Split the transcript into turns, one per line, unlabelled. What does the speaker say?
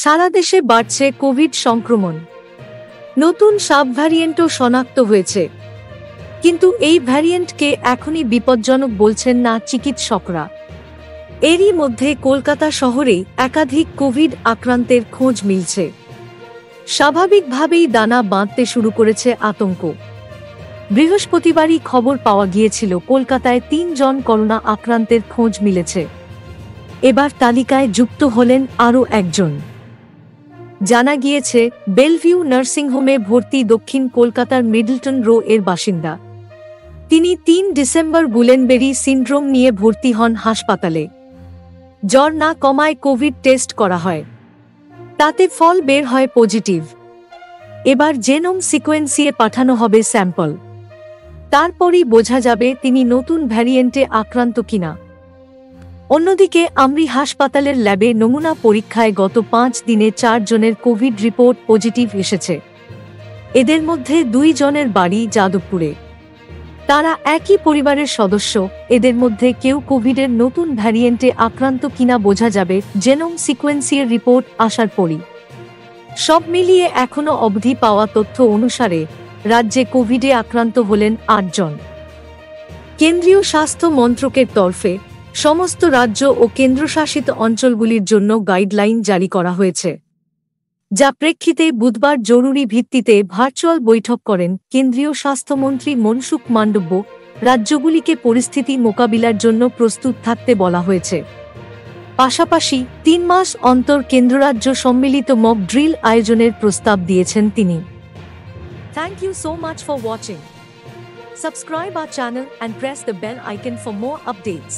সারা দেশে বাড়ছে কোভিড সংক্রমণ। নতুন সাব ভ্যারিয়েন্টও শনাক্ত হয়েছে, কিন্তু এই ভ্যারিয়েন্টকে এখনই বিপজ্জনক বলছেন না চিকিৎসকরা। এরই মধ্যে কলকাতা শহরেই একাধিক কোভিড আক্রান্তের খোঁজ মিলছে। স্বাভাবিকভাবেই দানা বাঁধতে শুরু করেছে আতঙ্ক। বৃহস্পতিবারই খবর পাওয়া গিয়েছিল কলকাতায় ৩ জন করোনা আক্রান্তের খোঁজ মিলেছে। এবার তালিকায় যুক্ত হলেন আরও একজন। জানা গিয়েছে, বেলভিউ নার্সিংহোমে ভর্তি দক্ষিণ কলকাতার মিডলটন রো এর বাসিন্দা। তিনি ৩ ডিসেম্বর গুলেনবেরি সিন্ড্রোম নিয়ে ভর্তি হন হাসপাতালে। জ্বর না কমায় কোভিড টেস্ট করা হয়, তাতে ফল বের হয় পজিটিভ। এবার জেনোম সিকোয়েন্সিয়ে পাঠানো হবে স্যাম্পল, তারপরই বোঝা যাবে তিনি নতুন ভ্যারিয়েন্টে আক্রান্ত কিনা। অন্যদিকে আমরি হাসপাতালের ল্যাবে নমুনা পরীক্ষায় গত ৫ দিনে ৪ জনের কোভিড রিপোর্ট পজিটিভ এসেছে। এদের মধ্যে ২ জনের বাড়ি যাদবপুরে। তারা একই পরিবারের সদস্য। এদের মধ্যে কেউ কোভিডের নতুন ভ্যারিয়েন্টে আক্রান্ত কিনা বোঝা যাবে জেনোম সিকোয়েন্সিয়ের রিপোর্ট আসার পরই। সব মিলিয়ে এখনো অবধি পাওয়া তথ্য অনুসারে রাজ্যে কোভিডে আক্রান্ত হলেন ৮ জন। কেন্দ্রীয় স্বাস্থ্য মন্ত্রকের তরফে সমস্ত রাজ্য ও কেন্দ্রশাসিত অঞ্চলগুলির জন্য গাইডলাইন জারি করা হয়েছে, যা প্রেক্ষিতে বুধবার জরুরি ভিত্তিতে ভার্চুয়াল বৈঠক করেন কেন্দ্রীয় স্বাস্থ্যমন্ত্রী মনসুখ মান্ডব্য। রাজ্যগুলিকে পরিস্থিতি মোকাবিলার জন্য প্রস্তুত থাকতে বলা হয়েছে। পাশাপাশি ৩ মাস অন্তর কেন্দ্ররাজ্য সম্মিলিত মক ড্রিল আয়োজনের প্রস্তাব দিয়েছেন তিনি। Thank you so much for watching. Subscribe our channel and press the bell icon for more updates.